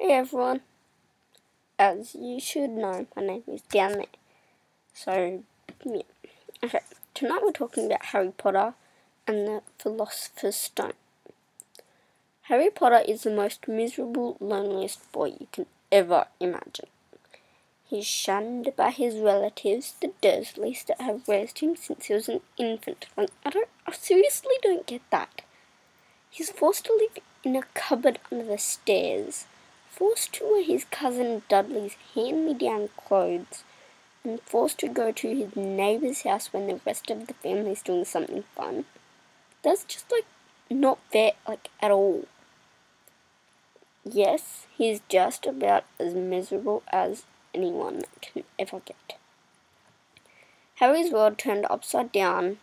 Hey everyone, as you should know, my name is Down There. So, yeah. Okay, tonight we're talking about Harry Potter and the Philosopher's Stone. Harry Potter is the most miserable, loneliest boy you can ever imagine. He's shunned by his relatives, the Dursleys, that have raised him since he was an infant. I seriously don't get that. He's forced to live in a cupboard under the stairs, forced to wear his cousin Dudley's hand-me-down clothes, and forced to go to his neighbour's house when the rest of the family's doing something fun. That's just, not fair, at all. Yes, he's just about as miserable as anyone can ever get. Harry's world turned upside down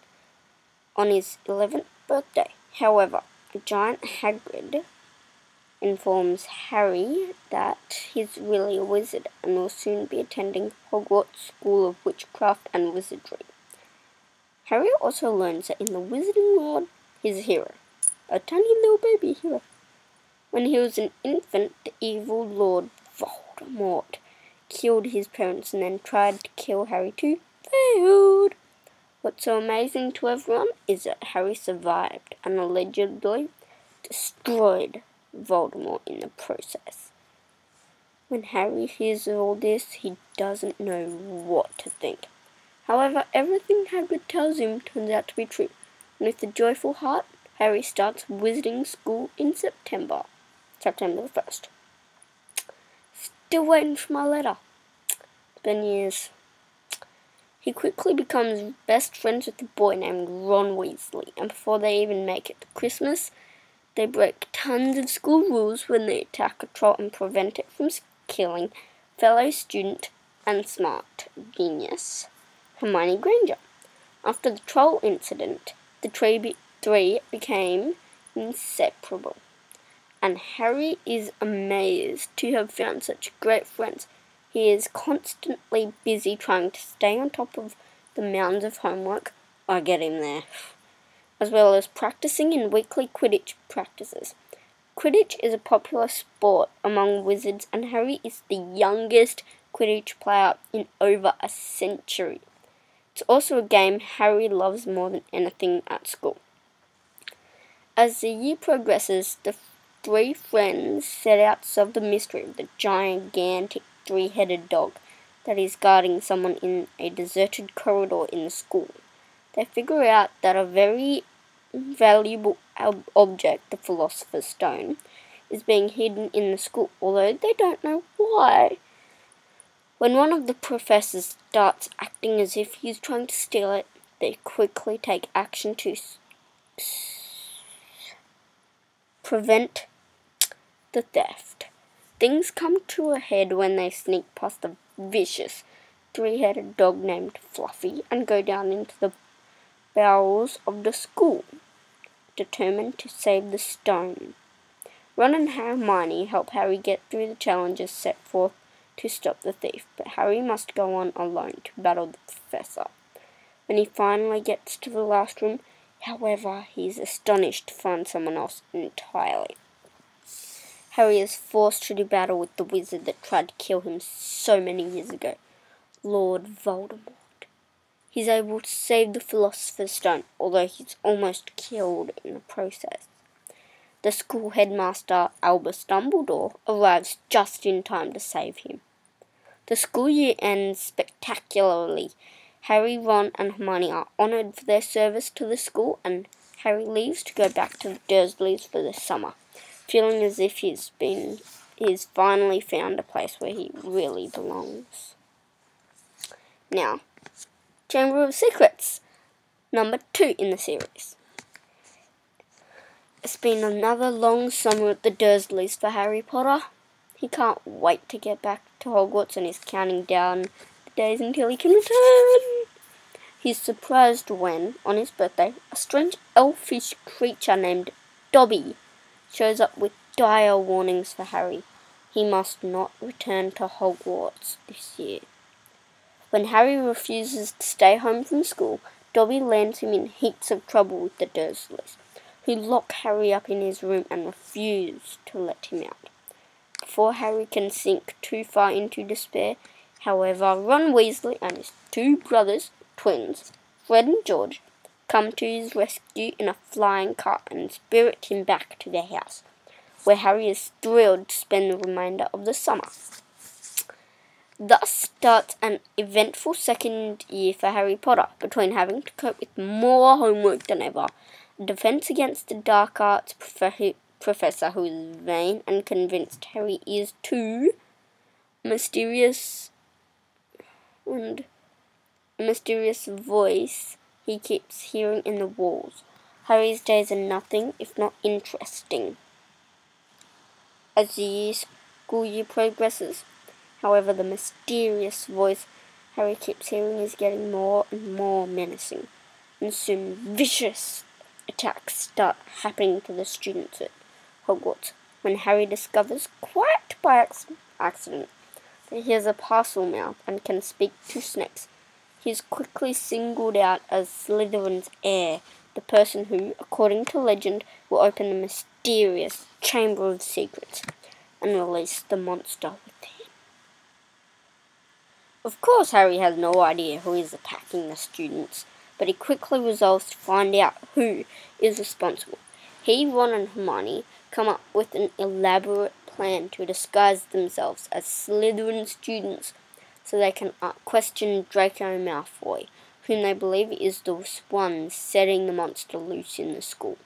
on his 11th birthday. However, a giant Hagrid informs Harry that he's really a wizard and will soon be attending Hogwarts School of Witchcraft and Wizardry. Harry also learns that in the wizarding world, he's a hero, a tiny little baby hero. When he was an infant, the evil Lord Voldemort killed his parents and then tried to kill Harry too. Failed! What's so amazing to everyone is that Harry survived and allegedly destroyed Voldemort in the process. When Harry hears all this, he doesn't know what to think. However, everything Hagrid tells him turns out to be true, and with a joyful heart, Harry starts wizarding school in September the 1st. Still waiting for my letter. It's been years. He quickly becomes best friends with a boy named Ron Weasley, and before they even make it to Christmas, they break tons of school rules when they attack a troll and prevent it from killing fellow student and smart genius Hermione Granger. After the troll incident, the three became inseparable, and Harry is amazed to have found such great friends. He is constantly busy trying to stay on top of the mounds of homework. I get him there. As well as practicing in weekly Quidditch practices. Quidditch is a popular sport among wizards, and Harry is the youngest Quidditch player in over a century. It's also a game Harry loves more than anything at school. As the year progresses, the three friends set out to solve the mystery of the gigantic three-headed dog that is guarding someone in a deserted corridor in the school. They figure out that a very valuable object, the Philosopher's Stone, is being hidden in the school, although they don't know why. When one of the professors starts acting as if he's trying to steal it, they quickly take action to prevent the theft. Things come to a head when they sneak past a vicious three-headed dog named Fluffy and go down into the bowels of the school, determined to save the stone. Ron and Hermione help Harry get through the challenges set forth to stop the thief, but Harry must go on alone to battle the professor. When he finally gets to the last room, however, he is astonished to find someone else entirely. Harry is forced to do battle with the wizard that tried to kill him so many years ago, Lord Voldemort. He's able to save the Philosopher's Stone, although he's almost killed in the process. The school headmaster, Albus Dumbledore, arrives just in time to save him. The school year ends spectacularly. Harry, Ron, and Hermione are honoured for their service to the school, and Harry leaves to go back to the Dursleys for the summer, feeling as if he's finally found a place where he really belongs. Now, Chamber of Secrets, number 2 in the series. It's been another long summer at the Dursleys for Harry Potter. He can't wait to get back to Hogwarts and is counting down the days until he can return. He's surprised when, on his birthday, a strange elfish creature named Dobby shows up with dire warnings for Harry. He must not return to Hogwarts this year. When Harry refuses to stay home from school, Dobby lands him in heaps of trouble with the Dursleys, who lock Harry up in his room and refuse to let him out. before Harry can sink too far into despair. However, Ron Weasley and his two brothers, twins, Fred and George, come to his rescue in a flying car and spirit him back to their house, where Harry is thrilled to spend the remainder of the summer. Thus starts an eventful second year for Harry Potter, between having to cope with more homework than ever, a defense against the dark arts professor who is vain and convinced Harry is too, mysterious voice he keeps hearing in the walls. Harry's days are nothing if not interesting. As the school year progresses, however, the mysterious voice Harry keeps hearing is getting more and more menacing, and soon vicious attacks start happening to the students at Hogwarts. When Harry discovers, quite by accident, that he has a parcel mouth and can speak to snakes, he is quickly singled out as Slytherin's heir, the person who, according to legend, will open the mysterious Chamber of Secrets and release the monster within. Of course, Harry has no idea who is attacking the students, but he quickly resolves to find out who is responsible. He, Ron and Hermione come up with an elaborate plan to disguise themselves as Slytherin students so they can question Draco Malfoy, whom they believe is the one setting the monster loose in the school.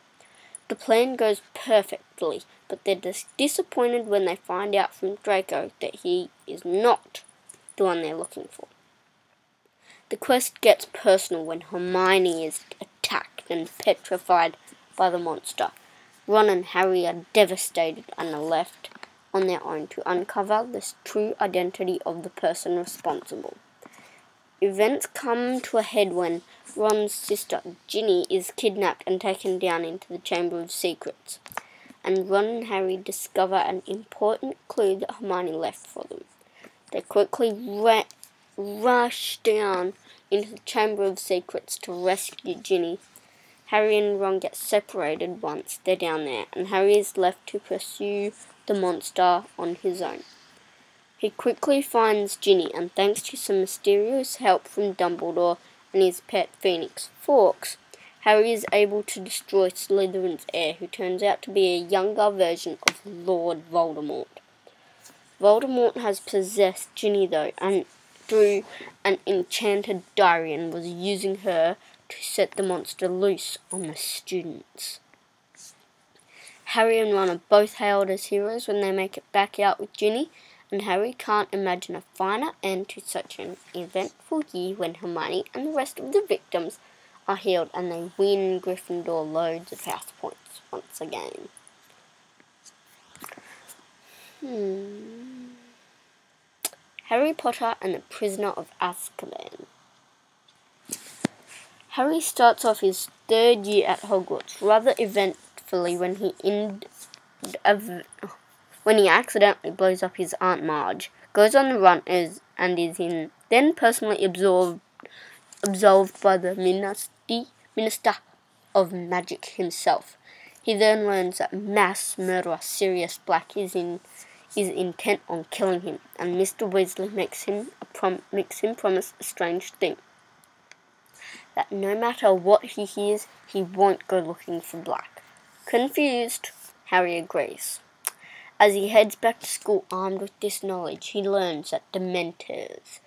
The plan goes perfectly, but they're disappointed when they find out from Draco that he is not the one they're looking for. The quest gets personal when Hermione is attacked and petrified by the monster. Ron and Harry are devastated and are left on their own to uncover the true identity of the person responsible. Events come to a head when Ron's sister, Ginny, is kidnapped and taken down into the Chamber of Secrets, and Ron and Harry discover an important clue that Hermione left for them. They quickly rush down into the Chamber of Secrets to rescue Ginny. Harry and Ron get separated once they're down there, and Harry is left to pursue the monster on his own. He quickly finds Ginny, and thanks to some mysterious help from Dumbledore and his pet phoenix, Fawkes, Harry is able to destroy Slytherin's heir, who turns out to be a younger version of Lord Voldemort. Voldemort has possessed Ginny, though, and through an enchanted diary, and was using her to set the monster loose on the students. Harry and Ron are both hailed as heroes when they make it back out with Ginny, and Harry can't imagine a finer end to such an eventful year when Hermione and the rest of the victims are healed and they win Gryffindor loads of house points once again. Harry Potter and the Prisoner of Azkaban. Harry starts off his third year at Hogwarts rather eventfully when he accidentally blows up his Aunt Marge, goes on the run and is then personally absolved by the Minister of Magic himself. He then learns that mass murderer Sirius Black is intent on killing him, and Mr. Weasley makes him promise a strange thing: that no matter what he hears, he won't go looking for Black. Confused, Harry agrees. As he heads back to school armed with this knowledge, he learns that Dementors,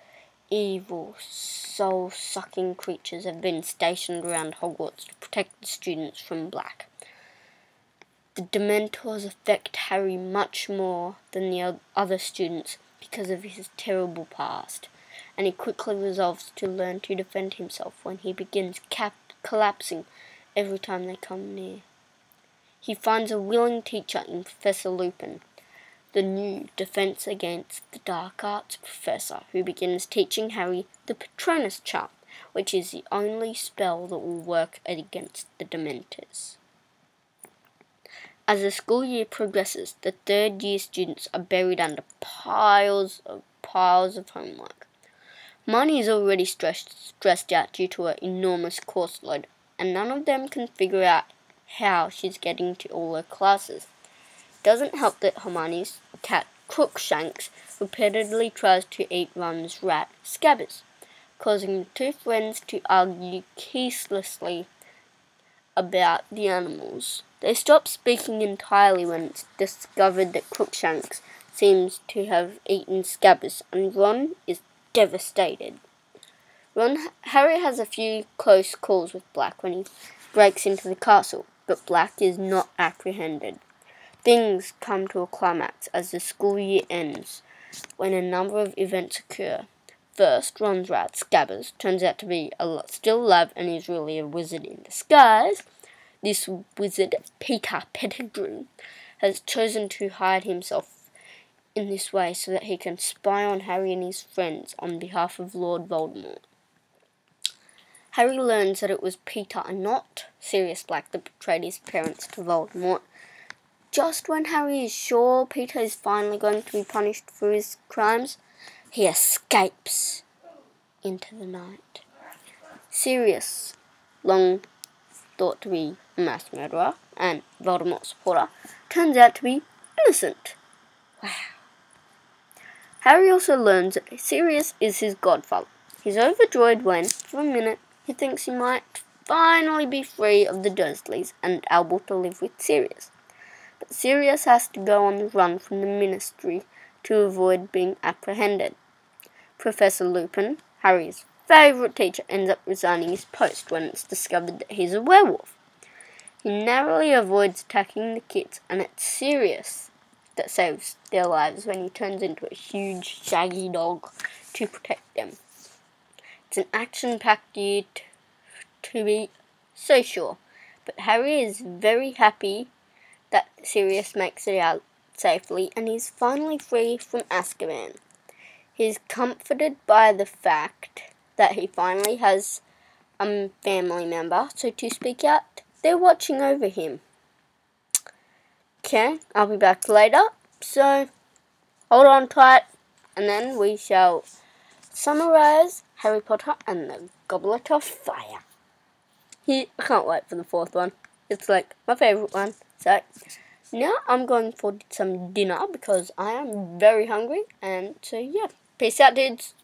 evil, soul-sucking creatures, have been stationed around Hogwarts to protect the students from Black. The Dementors affect Harry much more than the other students because of his terrible past, and he quickly resolves to learn to defend himself when he begins collapsing every time they come near. He finds a willing teacher in Professor Lupin, the new Defense Against the Dark Arts professor, who begins teaching Harry the Patronus Charm, which is the only spell that will work against the Dementors. As the school year progresses, the third year students are buried under piles of homework. Hermione is already stressed out due to her enormous course load, and none of them can figure out how she's getting to all her classes. Doesn't help that Hermione's cat Crookshanks repeatedly tries to eat Ron's rat, Scabbers, causing the two friends to argue ceaselessly about the animals. They stop speaking entirely when it's discovered that Crookshanks seems to have eaten Scabbers, and Ron is devastated. Harry has a few close calls with Black when he breaks into the castle, but Black is not apprehended. Things come to a climax as the school year ends, when a number of events occur. First, Ron's rat, Scabbers, turns out to be still alive and is really a wizard in disguise. This wizard, Peter Pettigrew, has chosen to hide himself in this way so that he can spy on Harry and his friends on behalf of Lord Voldemort. Harry learns that it was Peter and not Sirius Black that betrayed his parents to Voldemort. Just when Harry is sure Peter is finally going to be punished for his crimes, he escapes into the night. Sirius, long thought to be a mass murderer and Voldemort supporter, turns out to be innocent. Wow. Harry also learns that Sirius is his godfather. He's overjoyed when, for a minute, he thinks he might finally be free of the Dursleys and able to live with Sirius. But Sirius has to go on the run from the Ministry to avoid being apprehended. Professor Lupin, Harry's favourite teacher, ends up resigning his post when it's discovered that he's a werewolf. He narrowly avoids attacking the kids, and it's Sirius that saves their lives when he turns into a huge, shaggy dog to protect them. It's an action-packed year to be so sure, but Harry is very happy that Sirius makes it out safely and he's finally free from Azkaban. He's comforted by the fact that he finally has a family member, so to speak out, they're watching over him. Okay, I'll be back later, so hold on tight, and then we shall summarise Harry Potter and the Goblet of Fire. I can't wait for the fourth one. It's like my favourite one. So now I'm going for some dinner because I am very hungry, and so yeah, peace out dudes.